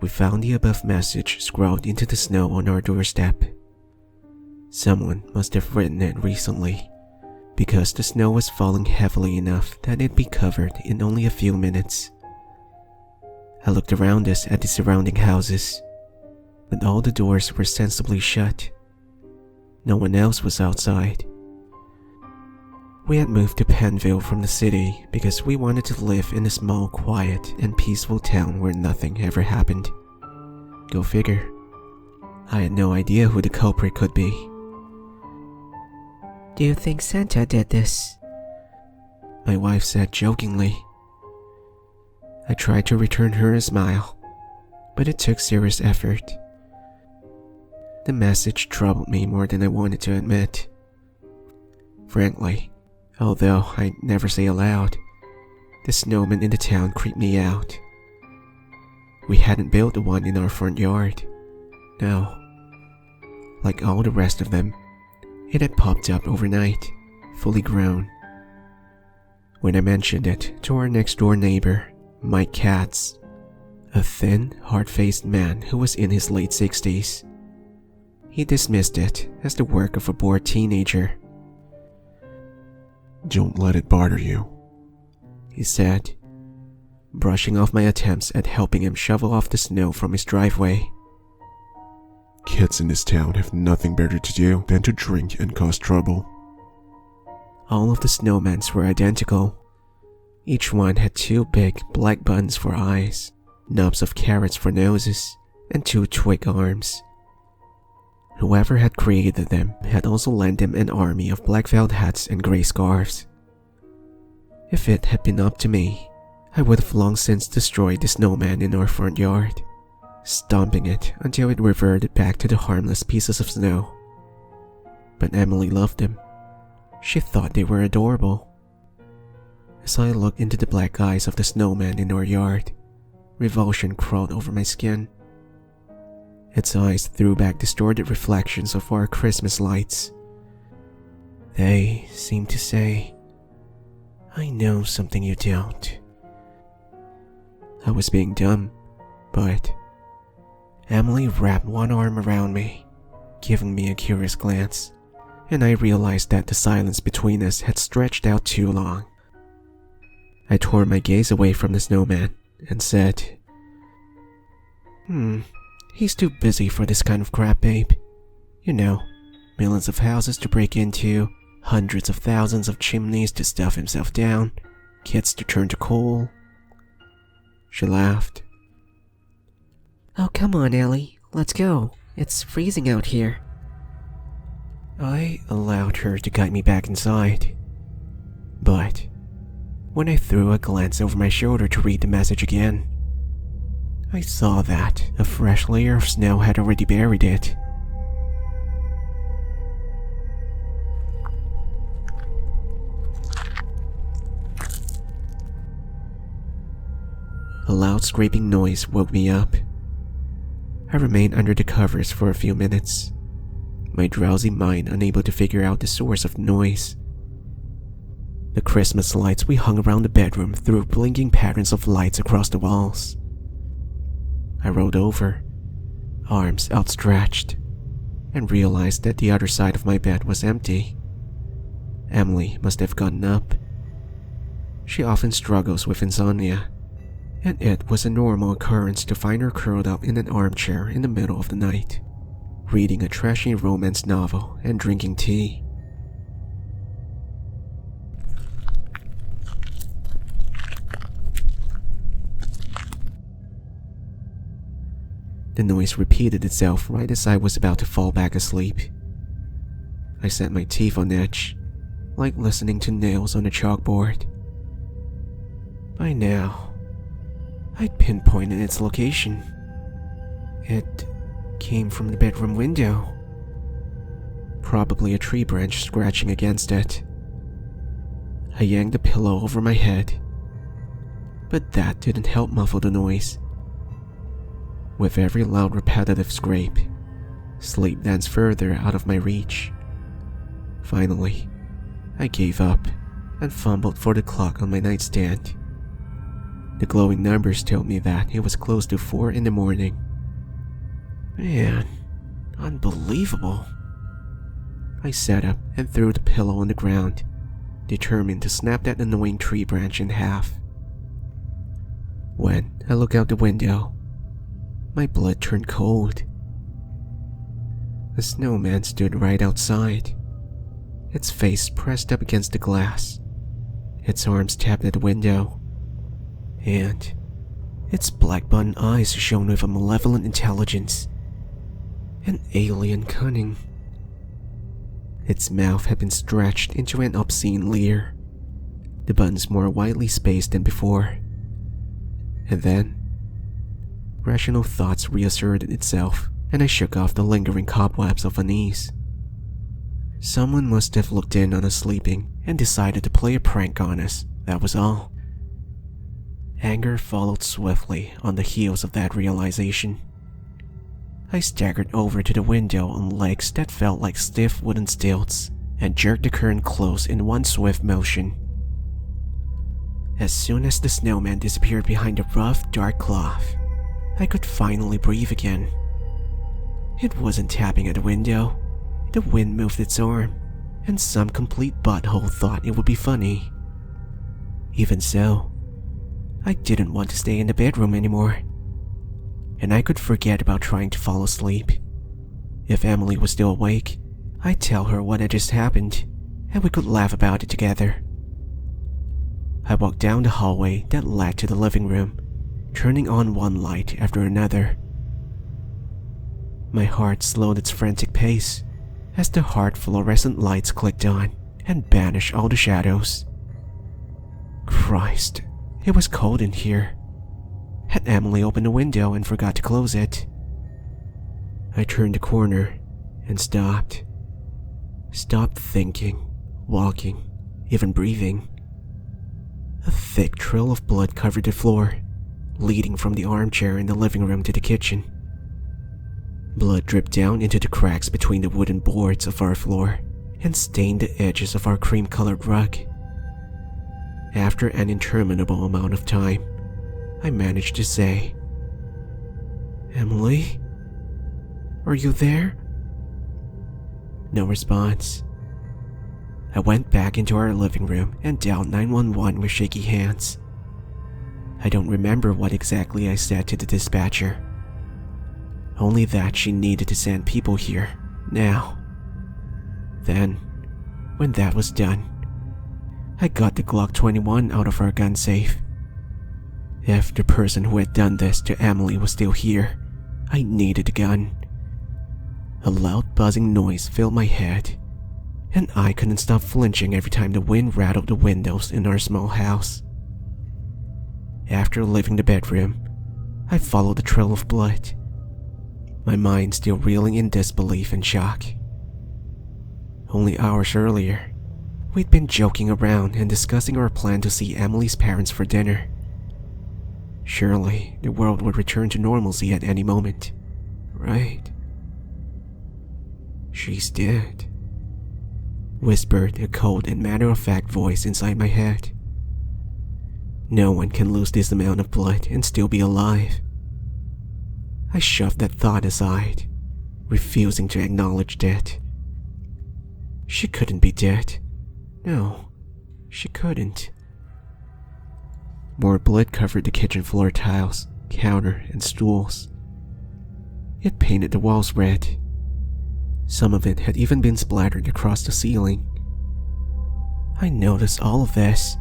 we found the above message scrawled into the snow on our doorstep. Someone must have written it recently, because the snow was falling heavily enough that it'd be covered in only a few minutes. I looked around us at the surrounding houses, but all the doors were sensibly shut. No one else was outside. We had moved to Penville from the city because we wanted to live in a small, quiet, and peaceful town where nothing ever happened. Go figure. I had no idea who the culprit could be. Do you think Santa did this? My wife said jokingly. I tried to return her a smile, but it took serious effort. The message troubled me more than I wanted to admit. Frankly, although I'd never say aloud, the snowmen in the town creeped me out. We hadn't built the one in our front yard. No. Like all the rest of them, it had popped up overnight, fully grown. When I mentioned it to our next-door neighbor, Mike Katz, a thin, hard-faced man who was in his late 60s, he dismissed it as the work of a bored teenager. "Don't let it bother you," he said, brushing off my attempts at helping him shovel off the snow from his driveway. "Kids in this town have nothing better to do than to drink and cause trouble." All of the snowmen were identical. Each one had 2 big black buttons for eyes, knobs of carrots for noses, and 2 twig arms. Whoever had created them had also lent them an army of black felt hats and grey scarves. If it had been up to me, I would have long since destroyed the snowman in our front yard, stomping it until it reverted back to the harmless pieces of snow. But Emily loved them. She thought they were adorable. As I looked into the black eyes of the snowman in our yard, revulsion crawled over my skin. Its eyes threw back distorted reflections of our Christmas lights. They seemed to say, "I know something you don't." I was being dumb, but Emily wrapped one arm around me, giving me a curious glance, and I realized that the silence between us had stretched out too long. I tore my gaze away from the snowman and said, He's too busy for this kind of crap, babe. You know, millions of houses to break into, hundreds of thousands of chimneys to stuff himself down, kids to turn to coal." She laughed. Oh, come on, Ellie. Let's go. It's freezing out here. I allowed her to guide me back inside. But when I threw a glance over my shoulder to read the message again, I saw that a fresh layer of snow had already buried it. A loud scraping noise woke me up. I remained under the covers for a few minutes, my drowsy mind unable to figure out the source of the noise. The Christmas lights we hung around the bedroom threw blinking patterns of lights across the walls. I rolled over, arms outstretched, and realized that the other side of my bed was empty. Emily must have gotten up. She often struggles with insomnia, and it was a normal occurrence to find her curled up in an armchair in the middle of the night, reading a trashy romance novel and drinking tea. The noise repeated itself right as I was about to fall back asleep. I set my teeth on edge, like listening to nails on a chalkboard. By now, I'd pinpointed its location. It came from the bedroom window. Probably a tree branch scratching against it. I yanked the pillow over my head, but that didn't help muffle the noise. With every loud repetitive scrape, sleep danced further out of my reach. Finally, I gave up and fumbled for the clock on my nightstand. The glowing numbers told me that it was close to 4 in the morning. Man, unbelievable. I sat up and threw the pillow on the ground, determined to snap that annoying tree branch in half. When I looked out the window, my blood turned cold. A snowman stood right outside, its face pressed up against the glass, its arms tapped at the window, and its black button eyes shone with a malevolent intelligence and alien cunning. Its mouth had been stretched into an obscene leer, the buttons more widely spaced than before. And then, rational thoughts reasserted itself, and I shook off the lingering cobwebs of unease. Someone must have looked in on us sleeping and decided to play a prank on us, that was all. Anger followed swiftly on the heels of that realization. I staggered over to the window on legs that felt like stiff wooden stilts and jerked the curtain close in one swift motion. As soon as the snowman disappeared behind the rough, dark cloth, I could finally breathe again. It wasn't tapping at the window. The wind moved its arm, and some complete butthole thought it would be funny. Even so, I didn't want to stay in the bedroom anymore, and I could forget about trying to fall asleep. If Emily was still awake, I'd tell her what had just happened, and we could laugh about it together. I walked down the hallway that led to the living room, turning on one light after another. My heart slowed its frantic pace as the hard fluorescent lights clicked on and banished all the shadows. Christ, it was cold in here. Had Emily opened the window and forgot to close it? I turned the corner and stopped. Stopped thinking, walking, even breathing. A thick trail of blood covered the floor, leading from the armchair in the living room to the kitchen. Blood dripped down into the cracks between the wooden boards of our floor and stained the edges of our cream-colored rug. After an interminable amount of time, I managed to say, "Emily? Are you there?" No response. I went back into our living room and dialed 911 with shaky hands. I don't remember what exactly I said to the dispatcher. Only that she needed to send people here, now. Then, when that was done, I got the Glock 21 out of our gun safe. If the person who had done this to Emily was still here, I needed the gun. A loud buzzing noise filled my head, and I couldn't stop flinching every time the wind rattled the windows in our small house. After leaving the bedroom, I followed the trail of blood, my mind still reeling in disbelief and shock. Only hours earlier, we'd been joking around and discussing our plan to see Emily's parents for dinner. Surely the world would return to normalcy at any moment, right? "She's dead," whispered a cold and matter-of-fact voice inside my head. No one can lose this amount of blood and still be alive. I shoved that thought aside, refusing to acknowledge that. She couldn't be dead. No, she couldn't. More blood covered the kitchen floor tiles, counter, and stools. It painted the walls red. Some of it had even been splattered across the ceiling. I noticed all of this,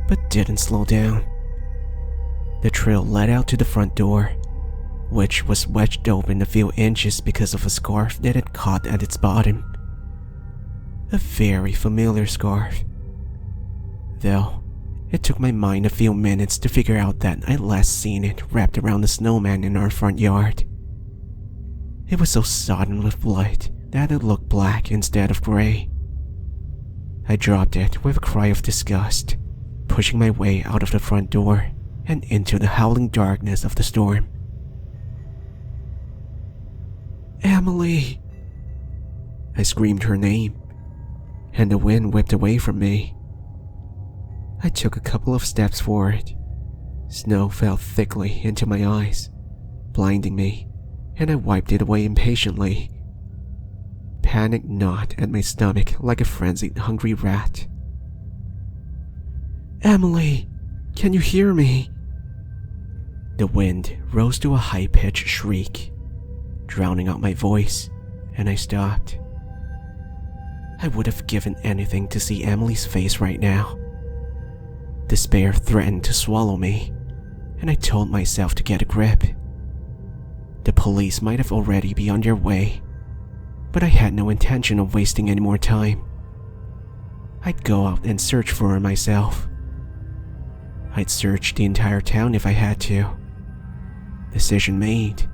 but didn't slow down. The trail led out to the front door, which was wedged open a few inches because of a scarf that had caught at its bottom. A very familiar scarf. Though, it took my mind a few minutes to figure out that I'd last seen it wrapped around the snowman in our front yard. It was so sodden with blood that it looked black instead of gray. I dropped it with a cry of disgust, pushing my way out of the front door and into the howling darkness of the storm. "Emily!" I screamed her name, and the wind whipped away from me. I took a couple of steps forward, Snow fell thickly into my eyes, blinding me, and I wiped it away impatiently. Panic gnawed at my stomach like a frenzied hungry rat. "Emily, can you hear me?" The wind rose to a high-pitched shriek, drowning out my voice, and I stopped. I would have given anything to see Emily's face right now. Despair threatened to swallow me, and I told myself to get a grip. The police might have already been on their way, but I had no intention of wasting any more time. I'd go out and search for her myself. I'd search the entire town if I had to. Decision made.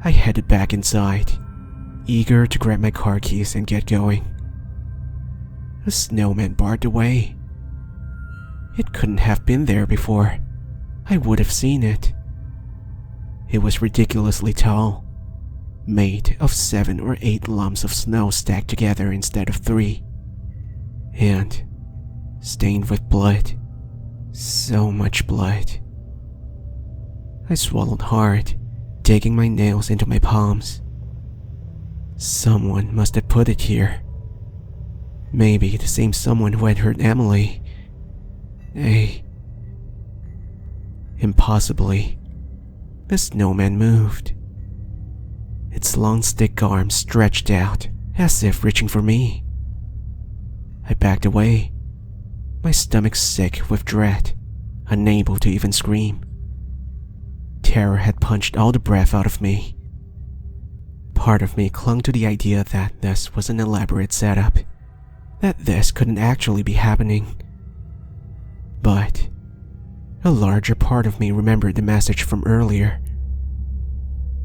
I headed back inside, eager to grab my car keys and get going. A snowman barred the way. It couldn't have been there before. I would have seen it. It was ridiculously tall, made of 7 or 8 lumps of snow stacked together instead of 3, and stained with blood. So much blood. I swallowed hard, digging my nails into my palms. Someone must have put it here. Maybe the same someone who had hurt Emily. Impossibly, the snowman moved. Its long stick arms stretched out, as if reaching for me. I backed away, my stomach sick with dread, unable to even scream. Terror had punched all the breath out of me. Part of me clung to the idea that this was an elaborate setup, that this couldn't actually be happening. But a larger part of me remembered the message from earlier.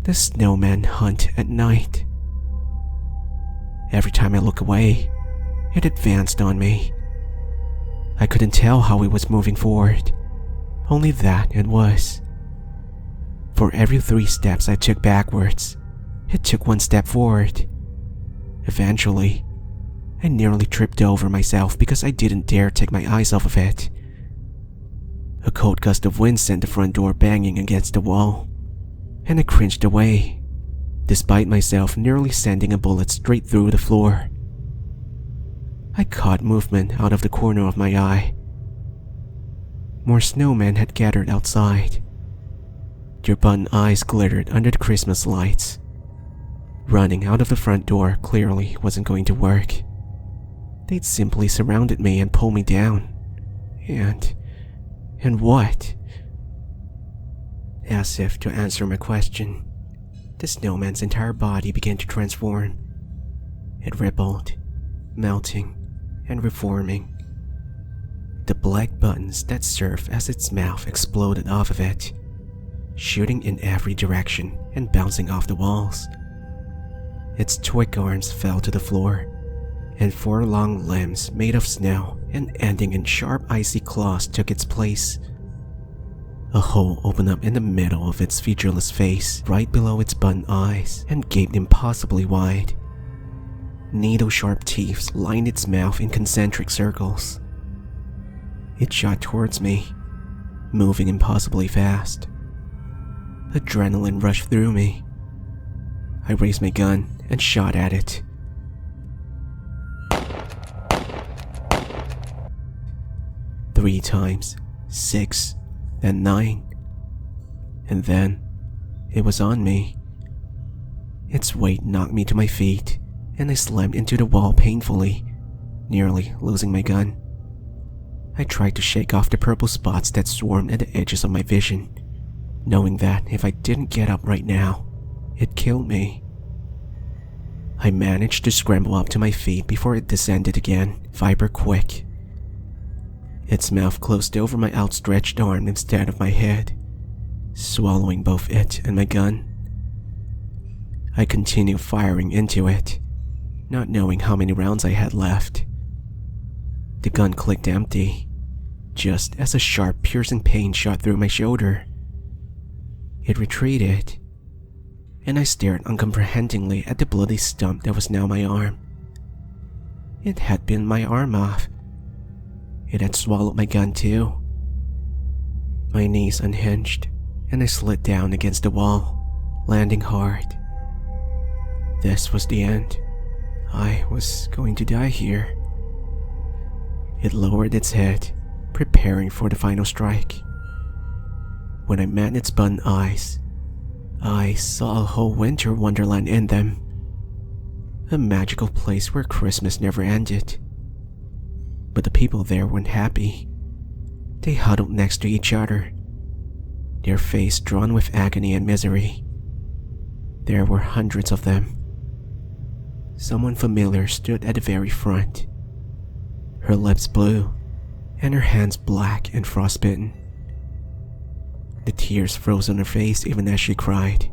The snowmen hunt at night. Every time I look away, it advanced on me. I couldn't tell how it was moving forward, only that it was. For every 3 steps I took backwards, it took 1 step forward. Eventually, I nearly tripped over myself because I didn't dare take my eyes off of it. A cold gust of wind sent the front door banging against the wall, and I cringed away, despite myself nearly sending a bullet straight through the floor. I caught movement out of the corner of my eye. More snowmen had gathered outside. Their button eyes glittered under the Christmas lights. Running out of the front door clearly wasn't going to work. They'd simply surrounded me and pulled me down. And what? As if to answer my question, the snowman's entire body began to transform. It rippled, melting, and reforming. The black buttons that served as its mouth exploded off of it, shooting in every direction and bouncing off the walls. Its twig arms fell to the floor, and 4 long limbs made of snow and ending in sharp icy claws took its place. A hole opened up in the middle of its featureless face, right below its button eyes, and gaped impossibly wide. Needle-sharp teeth lined its mouth in concentric circles. It shot towards me, moving impossibly fast. Adrenaline rushed through me. I raised my gun and shot at it. Three times, 6, then 9. And then, it was on me. Its weight knocked me to my feet, and I slammed into the wall painfully, nearly losing my gun. I tried to shake off the purple spots that swarmed at the edges of my vision, knowing that if I didn't get up right now, it'd kill me. I managed to scramble up to my feet before it descended again, viper quick. Its mouth closed over my outstretched arm instead of my head, swallowing both it and my gun. I continued firing into it, not knowing how many rounds I had left. The gun clicked empty, just as a sharp, piercing pain shot through my shoulder. It retreated, and I stared uncomprehendingly at the bloody stump that was now my arm. It had been my arm off. It had swallowed my gun too. My knees unhinged, and I slid down against the wall, landing hard. This was the end. I was going to die here. It lowered its head, preparing for the final strike. When I met its bun eyes, I saw a whole winter wonderland in them. A magical place where Christmas never ended. But the people there weren't happy. They huddled next to each other, their face drawn with agony and misery. There were hundreds of them. Someone familiar stood at the very front, her lips blue and her hands black and frostbitten. The tears froze on her face even as she cried.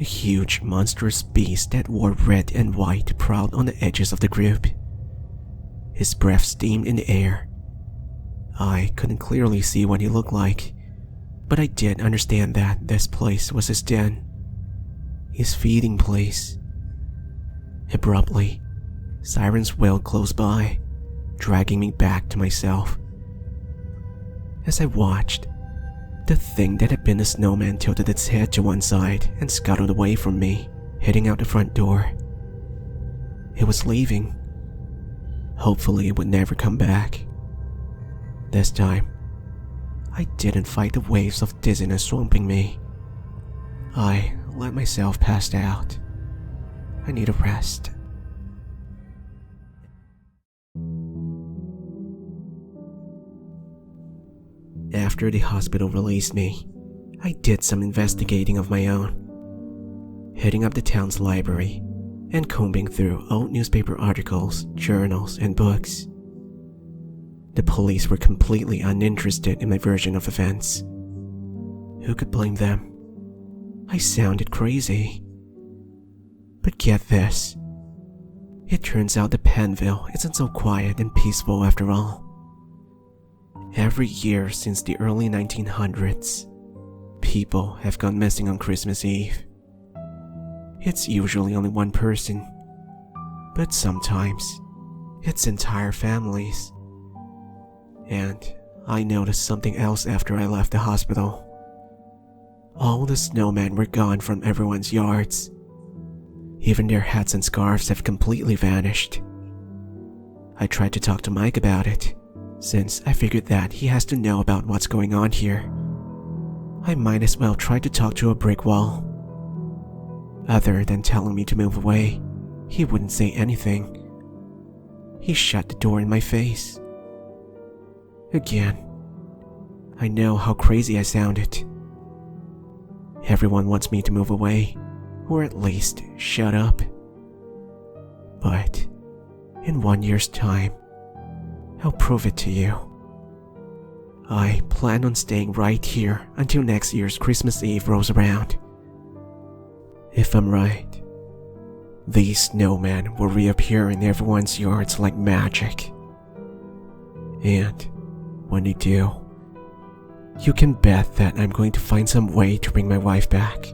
A huge, monstrous beast that wore red and white prowled on the edges of the group. His breath steamed in the air. I couldn't clearly see what he looked like, but I did understand that this place was his den, his feeding place. Abruptly, sirens wailed close by, dragging me back to myself. As I watched, the thing that had been a snowman tilted its head to one side and scuttled away from me, heading out the front door. It was leaving. Hopefully it would never come back. This time, I didn't fight the waves of dizziness swamping me. I let myself pass out. I need a rest. After the hospital released me, I did some investigating of my own, heading up the town's library and combing through old newspaper articles, journals, and books. The police were completely uninterested in my version of events. Who could blame them? I sounded crazy. But get this. It turns out that Penville isn't so quiet and peaceful after all. Every year since the early 1900s, people have gone missing on Christmas Eve. It's usually only one person, but sometimes it's entire families. And I noticed something else after I left the hospital. All the snowmen were gone from everyone's yards. Even their hats and scarves have completely vanished. I tried to talk to Mike about it, since I figured that he has to know about what's going on here. I might as well try to talk to a brick wall. Other than telling me to move away, he wouldn't say anything. He shut the door in my face. Again, I know how crazy I sounded. Everyone wants me to move away, or at least shut up. But in 1 year's time, I'll prove it to you. I plan on staying right here until next year's Christmas Eve rolls around. If I'm right, these snowmen will reappear in everyone's yards like magic. And when they do, you can bet that I'm going to find some way to bring my wife back.